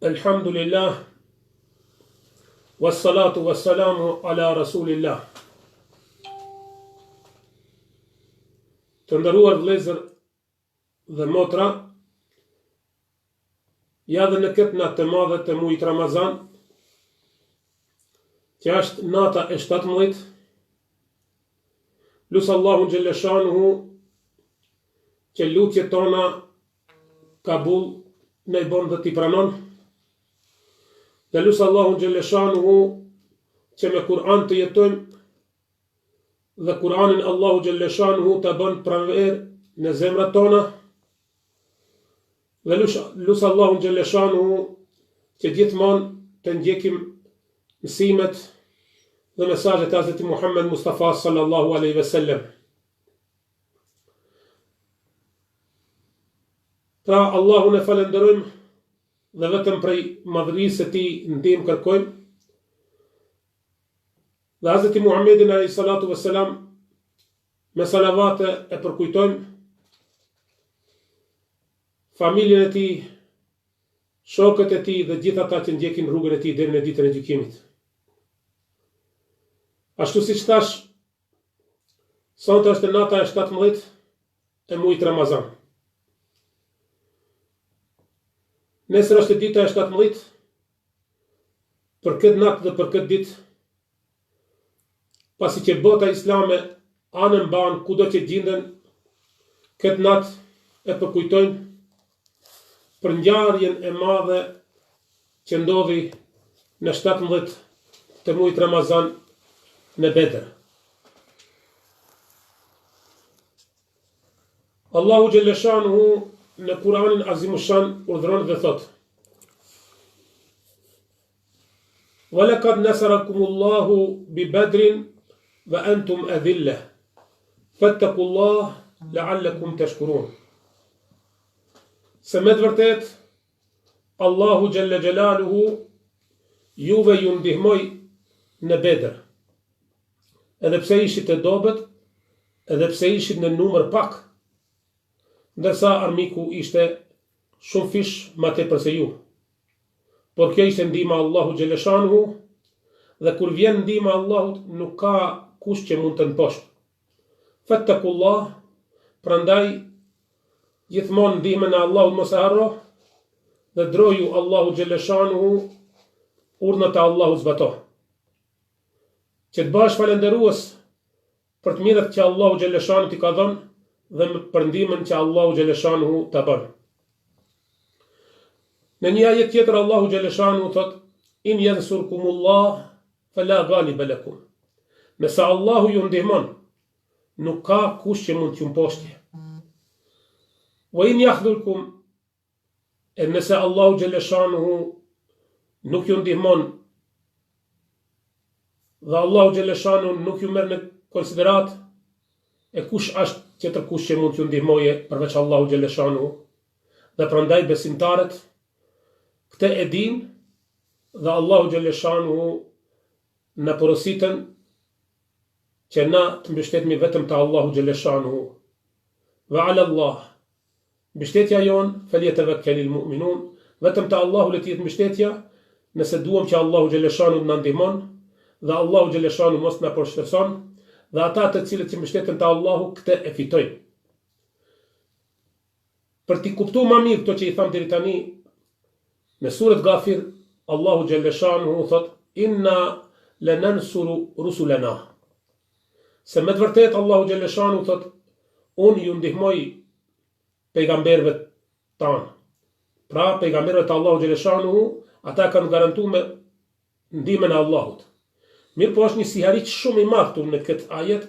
Elhamdulillah, wassalatu wassalamu ala rasulillah. Të ndëruar vëllezër dhe motra, ja dhe në këtë natë të madhe të muajit Ramazan, që është nata e 17, lusë Allahun Gjelleshanuhu që lutjet tona kabul në i bon dhe t'i pranon, dhe lusë Allahun Gjelleshanuhu që me Kur'an të jetojmë dhe Kur'anin Allahu Gjelleshanuhu të bën pranver në zemrat tona, dhe lusë Allahun Gjelleshanuhu që gjithmonë të ndjekim mësimet dhe mesazhet e Hazreti Muhammed Mustafa sallallahu alaihi wasallam. Pra Allahun e falenderojmë dhe vetëm prej madhërisë së tij ndihmë kërkojmë. Dhe Hazreti Muhammedin alayhi salatu wassalam me salavate e përkujtojmë, familjen e tij, shokët e tij dhe gjithë ata që ndjekin rrugën e tij deri në ditën e gjykimit. Ashtu siç thash, sonte është nata e 17 e muajit Ramazan. Nesër është dita e 17, për këtë natë dhe për këtë ditë, pasi që bota islame anën banë kudo që gjenden, këtë natë e përkujtojnë për ngjarjen e madhe që ndodhi në 17 të muajit Ramazan në Bedër. Allahu Gjelleshanuhu në Kur'anin Azimushan urdhëron dhe thot: "Walaqad nasarakumullahu bi Badrin wa antum adillah, fattaqullaha la'allakum tashkurun." Se me të vërtet, Allahu Gjelle Gjelaluhu juve ju ndihmoj në Bedër, edhe pse ishit e dobët, edhe pse ishit në numër pak, ndërsa armiku ishte shumë fish ma tepër se ju. Por kjo ishte ndihma Allahu Gjelleshanuhu, dhe kur vjen ndihma Allahut nuk ka kush që mund të nëposhtë. Fattakullah, prandaj gjithmonë ndihmën e Allahut mos e harro, dhe droju Allahu Gjelleshanuhu, urdhët e Allahut zbato. Që të bash falenderues për të mirët që Allahu Gjelleshanuhu t'i ka dhënë dhe për ndihmën që Allahu Gjelleshanuhu t'a bën. Në një ajet tjetër Allahu Gjelleshanuhu thot: "In yansurkumullah fala ghaliba lakum." Nëse Allahu ju ndihmon, nuk ka kush që mund t'ju mposhtë. Wa in yakhdhulkum, e nëse Allahu Gjelleshanuhu nuk ju ndihmon dhe Allahu Gjelleshanuhu nuk ju merr në konsiderat, e kush është tjetër kush që mund t'ju ndihmoje përveç Allahu Gjelleshanuhu? Dhe prandaj besimtarët këtë e din, dhe Allahu Gjelleshanuhu në porositën që na të mbështetemi vetëm te Allahu Gjelleshanuhu. Wa ala Allah, mbështetja jon falyatawakkalul mu'minun, vetëm te Allahu le të jetë mbështetja, nëse duam që Allahu Gjelleshanuhu na ndihmon dhe Allahu Gjelleshanuhu mos na përshtatson, dhe ata të cilët që mbështeten te Allahu këtë e fitojnë. Për t'i kuptuar më mirë këto që i tham deri tani, në surën Ghafir Allahu Gjelleshanuhu thot: "Inna lanansuru rusulana." Se me të vërtet Allahu Gjelleshanuhu thot: "Unë ju ndihmoj pejgamberëve tanë." Pra pejgamberët e Allahu Gjelleshanuhu, ata kanë garantuar me ndihmën e Allahut. Mirë po është një siharit shumë i madh në këtë ajet,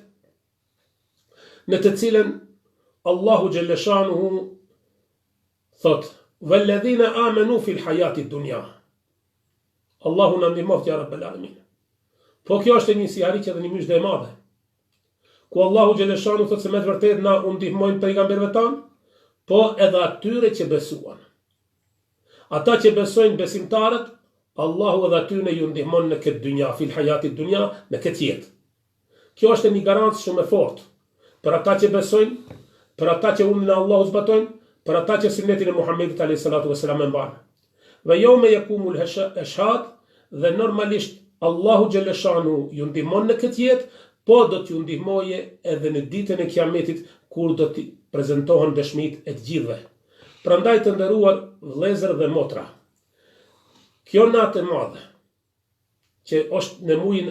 në të cilën Allahu Gjelleshanuhu thot: "Walladhina amanu fil hayati dunya." Allahu na ndihmoft ya rabbal alamin. Po kjo është një siharit edhe një myshdë e madhe, ku Allahu Gjelleshanuhu thot se me të vërtet na u ndihmojnë pejgamberëve tanë, po edhe atyre që besuan. Ata që besojnë besimtarët, Allahu edhe atyre ju ndihmon në këtë dynja, fil hayati dunya, në këtë jetë. Kjo është një garancë shumë e fortë për ata që besojnë, për ata që urdhën e Allahut zbatojnë, për ata që sunnetin e Muhamedit alayhi salatu wasalam e mbajnë. Dhe jo me jakumul eshad, dhe normalisht Allahu Gjeleshanu ju ndihmon në këtë jetë, po do t'ju ndihmoje edhe në ditën e Kiametit kur do t'i prezentohen dëshmit e të gjithëve. Prandaj të nderuar vëllezër dhe motra, kjo natë e madhe, që është në muajin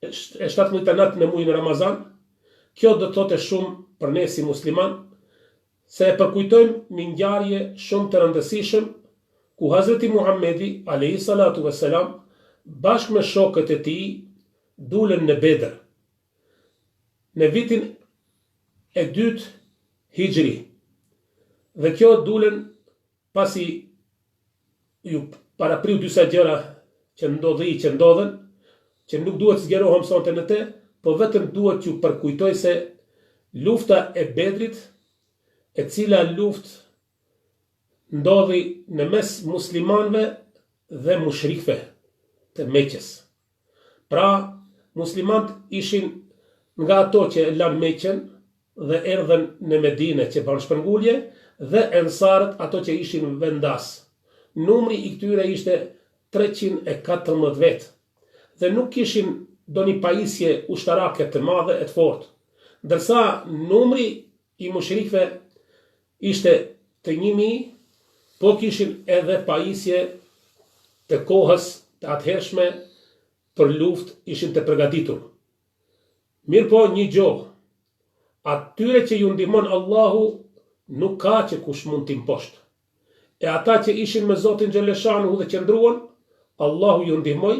e 17 natë në muajin Ramazan, kjo do të thotë shumë për ne si musliman, se e përkujtojmë një ngjarje shumë të rëndësishme ku Hazreti Muhamedi alayhi salatu vesselam bashkë me shokët e tij dulen në Bedër në vitin e 2 Hijri. Dhe kjo dulen pasi ju parapriu disa gjëra që ndodhen, që nuk duhet zgjerohem sonte në te, po vetëm duhet ju përkujtoj se lufta e Bedrit, e cila luftë ndodhi në mes muslimanëve dhe mushrikëve të Mekës. Pra, muslimanët ishin nga ato që lanë Mekën dhe erdhen në Medinë që bën shpërngulje, dhe ensarët ato që ishin vendas. Numri i këtyre ishte 314 vetë, dhe nuk kishin do një pajisje ushtarake të madhe e të fortë, ndërsa numri i mushrikëve ishte të 1000, po kishin edhe pajisje të kohës të atëhershme për luftë, ishin të përgatitur. Mirë po një gjohë, atyre që ju ndihmon Allahu nuk ka që kush mund t'i mposhtë. E ata që ishin me Zotin Gjeleshanu dhe qëndruan, Allahu ju ndihmoj,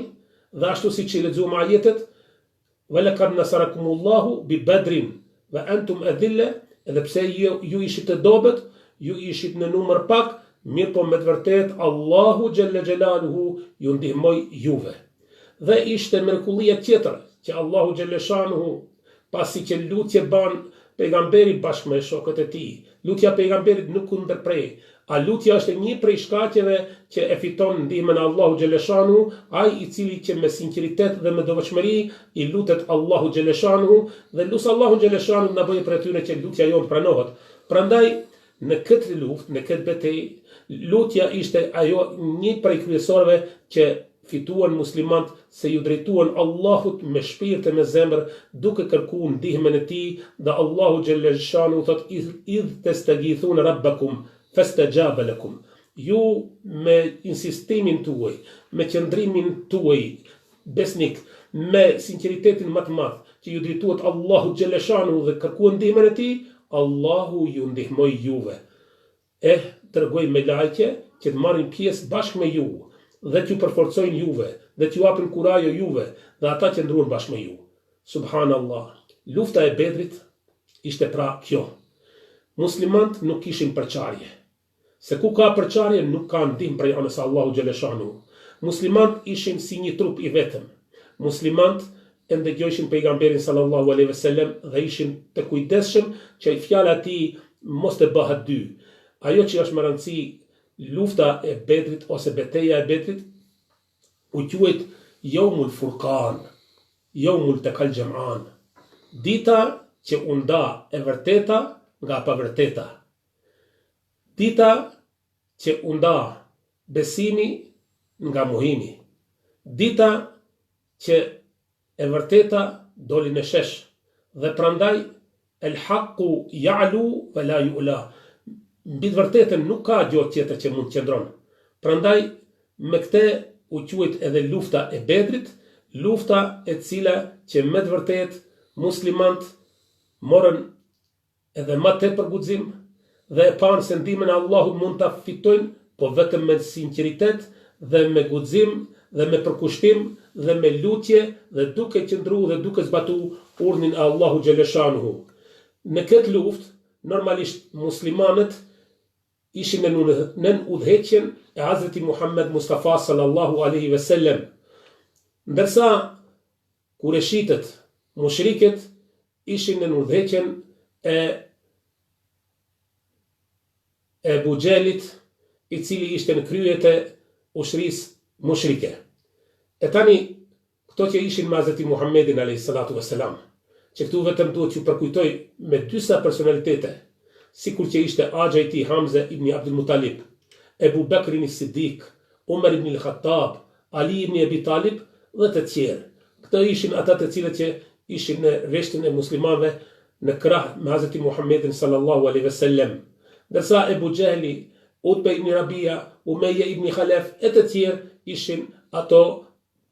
dhe ashtu si që i lexuam ajetet, "Walaqad nasarakumullahu bi Badrin wa antum adilla", edhe pse ju ishit të dobët, ju ishit në numër pak, mirë po me të vërtet Allahu Gjelle Gjelaluhu ju ndihmoj juve. Dhe ishte mrekullia tjetër që Allahu Gjeleshanuhu, pasi që lutje ban pejgamberi bashkë me shokët e tij, lutja pejgamberit nuk u ndërprej, a lutja është një prej shkaqeve që e fiton ndihmën e Allahu Gjeleshanuhu, ai i cili që me sinqeritet dhe me devotshmëri i lutet Allahu Gjeleshanuhu, dhe lusë Allahu Gjeleshanuhu na bëjë për atyre që lutja jonë pranohet. Prandaj në këtë luftë, në këtë betejë, lutja ishte ajo një prej kryesorëve që fituan muslimanët, se ju drejtuan Allahut me shpirt e me zemër, duke kërkuar ndihmën e tij, dhe Allahu Gjeleshanu thot: "Idh tastaghithuna rabbakum fastajaba lakum." Ju me insistimin tuaj, me qëndrimin tuaj besnik, me sinqeritetin më të madh që ju drejtuat Allahu Gjeleshanu dhe kërkuan ndihmën e tij, Allahu ju ndihmoi juve. Dërgoj me lajke që të marrin pjesë bashkë me ju, dhe t'ju përforcojnë juve, dhe t'ju apin kurajo juve, dhe ata që ndruan bashkë me ju. Subhanallah, lufta e Bedrit ishte pra kjo. Muslimant nuk kishin përçarje. Se ku ka përçarje, nuk ka ndihmë prej anës Allahu Gjeleshanu. Muslimant ishin si një trup i vetëm. Muslimant e ndëgjojshin pejgamberin sallallahu alaihi wasallam dhe ishin të kujdesshëm që fjala e tij mos të bëhet dy. Ajo që është më rëndësi, lufta e Bedrit ose betejë e Bedrit u quajt Yawmul Furqan, Yawmul Taqal Jam'an, dita që u nda e vërteta nga e pavërteta, dita që u nda besimi nga mohimi, dita që e vërteta doli në shesh, dhe prandaj el haqqu ya'lu wa la yu'la. Mbi të vërtetën nuk ka gjë tjetër që mund të qëndron. Prandaj me këtë u quajt edhe lufta e Bedrit, lufta e cila që me të vërtetë muslimanët morën edhe më tepër guxim dhe e panë se ndihmën e Allahut mund ta fitojnë, po vetëm me sinqeritet dhe me guxim dhe me përkushtim dhe me lutje dhe duke qëndruar dhe duke zbatuar urdhnin e Allahu Gjeleshanuhu. Në këtë luftë normalisht muslimanët ishin në udhëheqjen e Hazreti Muhammed Mustafa sallallahu alaihi wasallam, ndërsa kureshitët, mushrikët ishin në udhëheqjen e Abu Gjelit, i cili ishte në kryet e ushrisë mushrike. E tani, këto që ishin me Hazreti Muhammedin alaihi salatu wasalam, që këtu vetëm duhet që përkujtoj me dysa personalitete, sikur që ishte axha i tij Hamza ibn Abdul Muttalib, Ebu Bekrin Siddiq, Umar ibn al-Khattab, Ali ibn Abi Talib dhe të tjerë. Këto ishin ata të cilët që ishin në rreshtin e muslimanëve në krah me Hazreti Muhammedin sallallahu alaihi wasallam. Ndërsa Ebu Jehli, Utbe ibn Rabia, Umayya ibn Khalaf e të tjerë ishin ato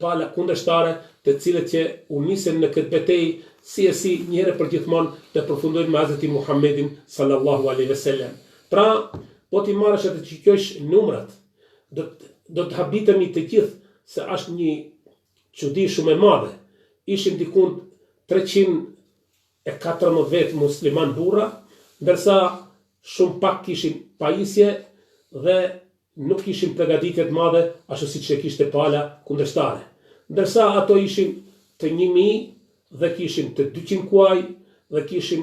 pala kundërshtare të cilët që u nisën në këtë betejë si njëherë për gjithmonë të përfundojnë me Hazreti Muhammedin sallallahu alaihi wasallam. Pra, po ti marrësh atë që kjo është numrat, do të habitemi të gjithë se është një çudi shumë e madhe. Ishin dikun 314 musliman burra, ndërsa shumë pak kishin pajisje dhe nuk kishin përgatitje të madhe ashtu siç e kishte pala kundërshtare. Ndërsa ato ishin të 1000 dhe kishin të 200 kuaj dhe kishin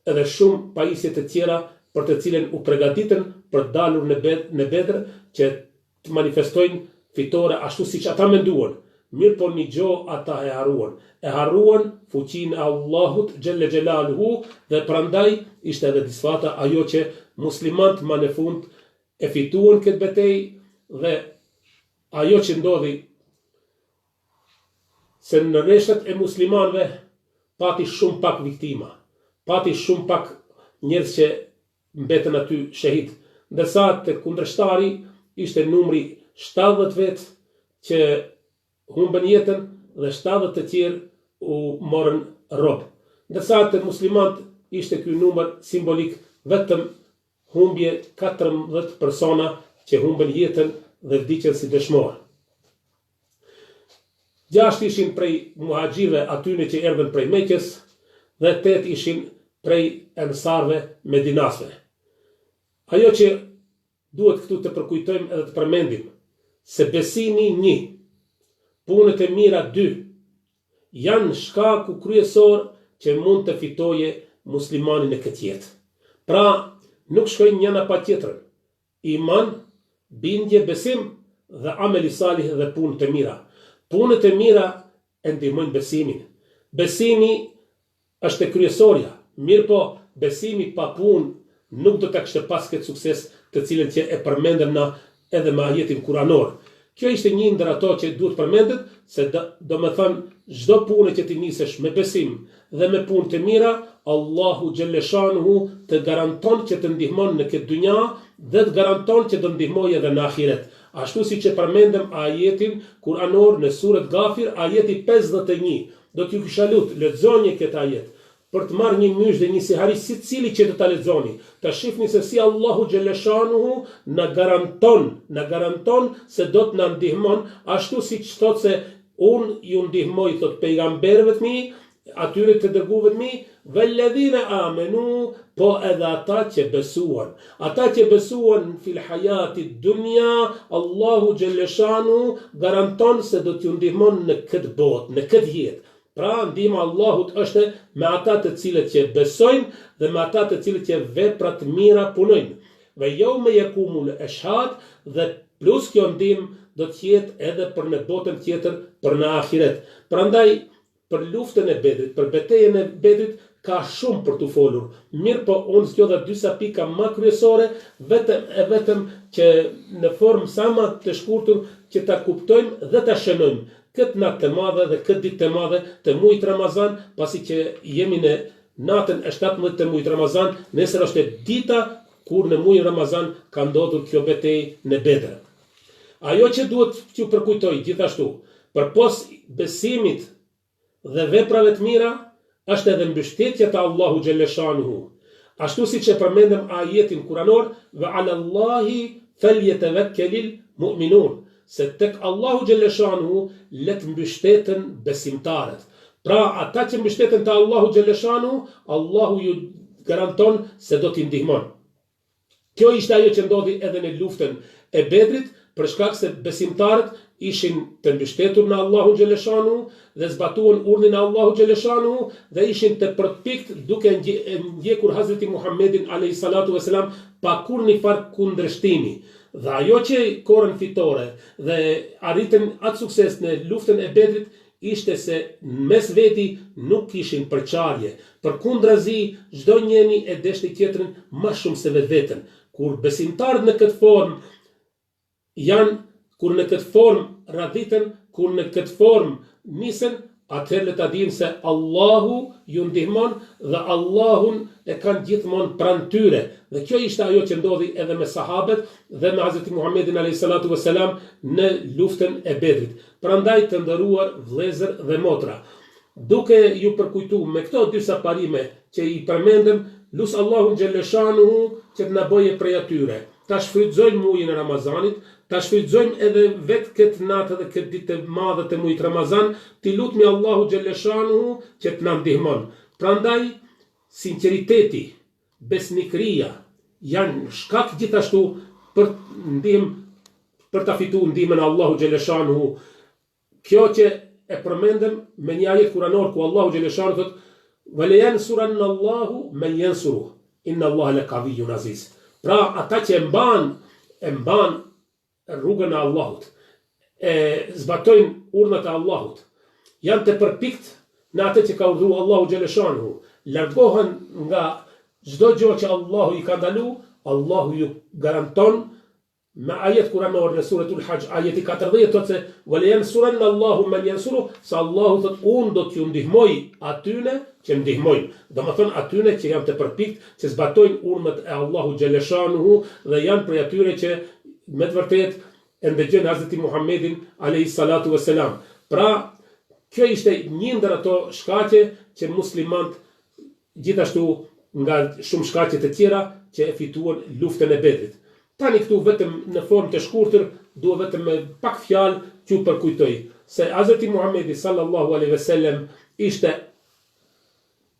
edhe shumë pajisje të tjera për të cilën u përgatitën për dalur në Bedr që të manifestojnë fitore ashtu siç ata menduan. Mirë po një gjo ata e haruan. E haruan fuqinë e Allahut Gjelle Gjelaluhu dhe prandaj ishte edhe disfata ajo që muslimant ma në fund e fituan këtë betejë dhe ajo që ndodhi se në rreshtet e muslimanëve pati shumë pak viktima, pati shumë pak njerëz që mbetën aty shahid, ndërsa të kundërshtari ishte numri 70 vet që humbën jetën dhe 70 të tjerë u morën rob. Ndërsa të muslimanët ishte ky numër simbolik, vetëm humbje 14 persona që humbën jetën dhe vdiqën si dëshmorë. 6 ishin prej muhaxhirëve atyne që erdhën prej Mekës dhe 8 ishin prej ensarve medinasve. Ajo që duhet këtu të përkujtojmë edhe të përmendim, se besimi 1, punët e mira 2, janë shkaku kryesor që mund të fitoje muslimani në këtë jetë. Pra, nuk shkojnë njëna pa tjetrën. Iman, bindje, besim dhe ameli salih dhe punët e mira. Punët e mira e ndihmojnë besimin. Besimi është e kryesorja, mirë po besimi pa punë nuk do të kishte pas këtë sukses të cilën që e përmendëm na edhe me ajetin kuranor. Kjo ishte një ndër ato që duhet përmendet, se do me thënë çdo punë që ti nisesh me besim dhe me punë të mira, Allahu Gjelleshanuhu të garanton që të ndihmon në këtë dynja dhe të garanton që të ndihmoj edhe në ahiret. Ashtu si që përmendëm ajetin kuranor në surët Gafir, ajeti 51. Do t'ju kisha lutë, lexoni këtë ajet për të marrë një mysh dhe një sihari si cili që të ta lexoni, të shihni se si Allahu Gjelleshanuhu na garanton se do të na ndihmon, ashtu siç thotë se unë ju ndihmoj, thot pejgamberëve të mi, atyre të dërguve të mi, velledhina amenu, po edhe ata që besuan. Ata që besuan fil hajati dunja, Allahu Gjelleshanu garanton se do t'ju ndihmon në këtë botë, në këtë jetë. Pra, ndihma Allahut është me ata të cilët që besojnë dhe me ata të cilët që veprat mira punojnë. Ve yawma yakumul ashhad, dhe plus kjo ndihmë do të jetë edhe për në botën tjetër, për në ahiret. Prandaj, për luftën e Bedrit, për betejën e Bedrit, ka shumë për të folur. Mirë po, unë zgjodha disa pika më kryesore, vetëm që në formë sa më të shkurtër që ta kuptojmë dhe ta shënojmë këtë natë të madhe dhe këtë ditë të madhe të muajit Ramazan, pasi që jemi në natën e 17 të muajit Ramazan, nesër është dita kur në muajin Ramazan ka ndodhur kjo betejë në Bedr. Ajo që duhet t'ju përkujtoj gjithashtu, përpos besimit dhe veprave të mira, është edhe mbështetja të Allahu Gjelleshanuhu. Ashtu si që përmendëm ajetin kuranor, ve ala Allahi falyatawakkalul mu'minun, se tek Allahu Gjelleshanuhu let mbështeten besimtarët. Pra, ata që mbështeten te Allahu Gjelleshanuhu, Allahu ju garanton se do t'i ndihmon. Kjo ishte ajo që ndodhi edhe në luftën e Bedrit, për shkak se besimtarët ishin të mbështetur në Allahu Gjelleshanu dhe zbatuan urdhrin e Allahu Gjelleshanu dhe ishin të përpikt duke ndjekur Hazreti Muhammedin alayhi salatu vesselam pa kurrë farë kundërshtimi. Dhe ajo që korën fitore dhe arritën atë sukses në luftën e Bedrit ishte se mes veti nuk kishin përçarje. Përkundrazi, çdo njeri e deshte tjetrin më shumë se vetveten. Kur besimtarët në këtë formë janë kur në këtë formë radhiten, kur në këtë formë nisen, atëherë le ta dinë se Allahu ju ndihmon dhe Allahun e kanë gjithmonë pranë tyre. Dhe kjo ishte ajo që ndodhi edhe me sahabët dhe me Hazreti Muhammedin a.s. në luftën e Bedrit. Prandaj të nderuar vëllezër dhe motra, duke ju përkujtu me këto disa parime që i përmendëm, lut Allahun xhaleshanuhu që të na bëjë prej atyre. Ta shfrytëzojmë muajin e Ramazanit, ta shfrytëzojmë edhe vetë këtë natë dhe këtë ditë të madhe të muajit Ramazan, ti lutmi Allahu xhaleshanuhu që të na ndihmon. Prandaj sinqeriteti, besnikëria janë shkak gjithashtu për ndihmë, për ta fituar ndihmën e Allahu xhaleshanuhu. Kjo që e përmendëm me një ajet kuranor ku Allahu xhaleshanuhu thotë: "Wala yansuranallahu man yansuruh, inna Allaha laqawiyyun aziz." Pra ata që e mban rrugën e Allahut, e zbatojnë urdhat e Allahut, janë të përpikt në atë që ka urdhëruar Allahu xhaleshanuhu, largohen nga çdo gjë që Allahu i ka ndaluar, Allahu ju garanton me ajet kuranor në suratul Hajj, ajeti 40 thotë se "Wala yansuranallahu man yansuruh", se Allahu thotë unë do t'ju ndihmoj atyne që ndihmojnë. Domethënë atyne që janë të përpikt, që zbatojnë urdhët e Allahu xhaleshanuhu dhe janë prej atyre që me të vërtetë e ndëgjojnë Hazreti Muhammedin a.s. Pra, kjo ishte një ndër ato shkaqe që muslimanët gjithashtu nga shumë shkaqe të tjera që e fituan luftën e Bedrit. Tani këtu vetëm në formë të shkurtër, dua vetëm me pak fjalë t'ju përkujtoj se Hazreti Muhammedi sallallahu alaihi wasallam ishte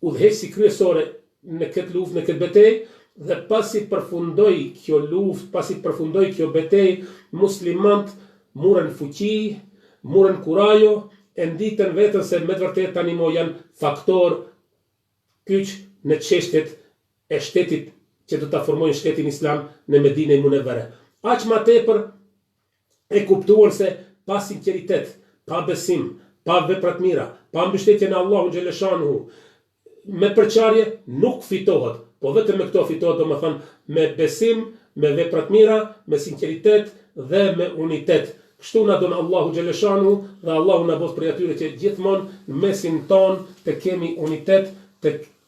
udhëheqësi kryesore në këtë luftë, në këtë betejë, dhe pasi përfundoi kjo luftë, pasi përfundoi kjo betejë, muslimanët murën fuqi, murën kurajo, e nditën vetën se me të vërtetë tani mo janë faktor kyç në çështjet e shtetit që do ta formojnë shtetin islam në Medinë Munevvere. Aq më tepër e kuptuan se pa sinqeritet, pa besim, pa vepra të mira, pa mbështetje në Allahun xhaleshanuhu, me përçarje nuk fitohet, po vetëm me këto fitohet, domethënë me besim, me vepra të mira, me sinqeritet dhe me unitet. Kështu na don Allahu xhaleshanuhu dhe Allahu na bëj prej atyre që gjithmonë në mesin ton të kemi unitet,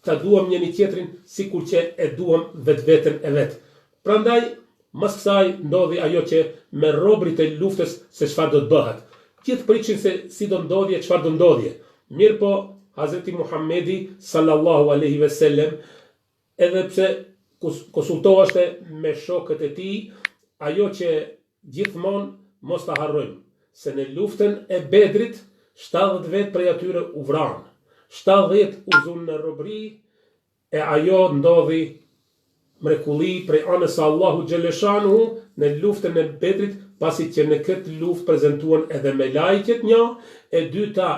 ta duam njëri tjetrin sikur që e duam vetveten e vet. Prandaj, mas kësaj ndodhi ajo që me robrit e luftës se çfarë do të bëhet. Gjithë prikshin se si do ndodhje, çfarë do ndodhje. Mirë po, Hazreti Muhammedi sallallahu alaihi wasallam, edhe pse konsultoheshte me shokët e tij, ajo që gjithmonë mos ta harrojmë, se në luftën e Bedrit 70 vet prej atyre u vranë. 70 u zunë në robëri, e ajo ndodhi mrekulli prej anës së Allahu xhaleshanuhu në luftën e Bedrit, pasi që në këtë luftë prezantuan edhe me lajket një, e dyta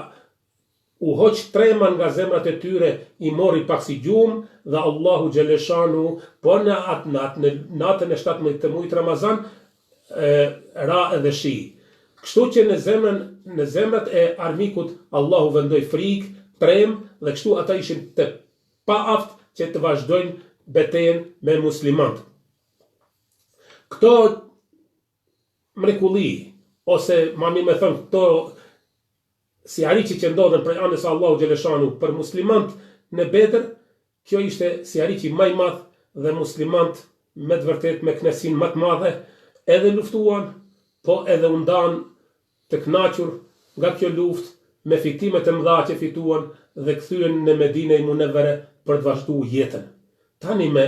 u hoq trema nga zemrat e tyre, i mori pak si gjumë dhe Allahu xhaleshanuhu po në natën e 17 të muajit Ramazan ra edhe shi. Kështu që në zemrat e armikut Allahu vendoi frikë, prem, dhe kështu ata ishin të paaft që të vazhdojnë betejën me muslimanët. Këto mrekulli, ose ma mirë me thënë, këto si ariqi që ndodhen prej anës Allahu xhaleshanuhu për muslimanët në Bedër, kjo ishte si ariqi më i madh dhe muslimanët me të vërtetë me kënaqësinë më të madhe edhe luftuan, po edhe u ndan të kënaqur nga kjo luftë me fitimet e mëdha që fituan dhe kthyen në Medinë Munevvere për të vazhduar jetën. Tani me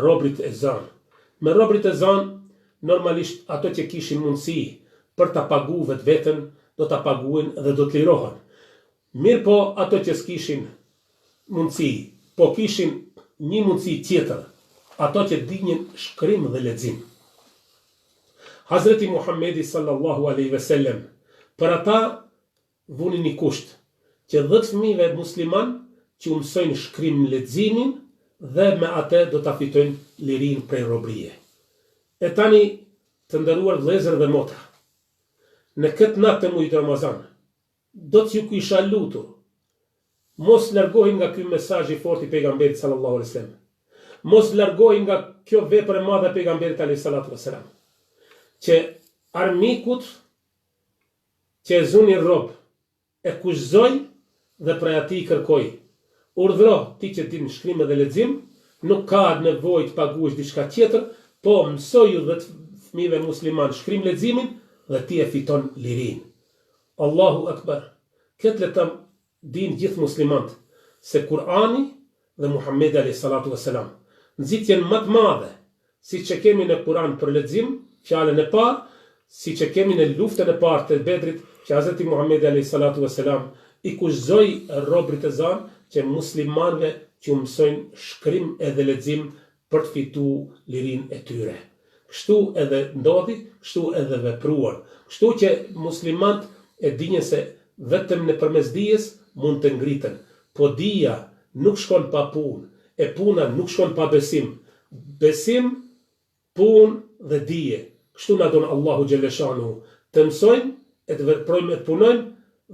robrit e zënë. Me robrit e zënë, normalisht ato që kishin mundësi për ta paguar vetveten, do ta paguajnë dhe do të lirohen. Mirë po ato që s'kishin mundësi, po kishin një mundësi tjetër, ato që dinin shkrim dhe lexim. Hazreti Muhammedi sallallahu alaihi wasallam për ata vuni një kusht, që 10 fëmijëve musliman që u mësojnë shkrim leximin dhe me atë do ta fitojnë lirinë prej robërie. E tani, të nderuar vëllezër dhe motra, në këtë natë të muajit Ramazan, do t'ju kisha lutur, mos largohin nga ky mesazh i fortë i pejgamberit sallallahu alaihi wasallam. Mos largohin nga kjo vepër e madhe e pejgamberit alaihi salatu wasalam, që armikut që e zuni rob, e kushzoj dhe prej ati kërkoj. Urdhro ti që din shkrim dhe lexim, nuk ka nevojë të paguash diçka tjetër, po mësoju dhe fëmijëve musliman shkrim leximin dhe ti e fiton lirin. Allahu Akbar. Këtë le të din gjithë muslimant se Kurani dhe Muhamedi alayhi salatu wassalam nxitjen më të madhe, si që kemi në Kur'an për lexim, fjalën e parë, si që kemi në luftën e parë të Bedrit, që Hazreti Muhamedi alayhi salatu wassalam i kushzoi robrit e zan që muslimanëve që mësojnë shkrim edhe lexim për të fituar lirinë e tyre. Kështu edhe ndodhi, kështu edhe vepruan. Kështu që muslimanët e dinë se vetëm nëpërmes dijes mund të ngriten, po dija nuk shkon pa punë, e puna nuk shkon pa besim. Besim, punë dhe dije. Kështu na don Allahu xhaleshanu të mësojmë, e të veprojmë, e të punojmë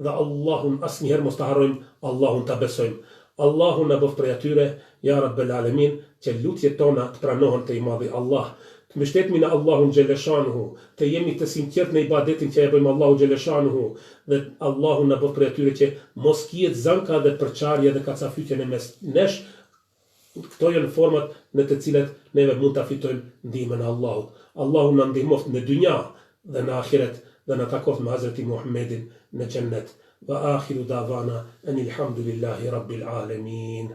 dhe Allahun asnjëherë mos ta harrojmë, Allahun ta besojmë. Allahu na bëf prej atyre, ja Rabbel Alamin, që lutjet tona të pranohen te i madhi Allah. Të mbështetemi në Allahun xhaleshanu, të jemi të sinqert në ibadetin që e bëjmë Allahu xhaleshanu, dhe Allahu na bëf prej atyre që mos kiet zanka dhe përçarje dhe kacafytje në mes nesh. Këto janë format në të cilat neve mund ta fitojmë ndihmën e Allahut. Allahu na ndihmoft në dynja dhe në ahiret dhe na takoft me Hazreti Muhammedin në xhennet. Wa akhiru davana anil hamdulillahi rabbil alamin.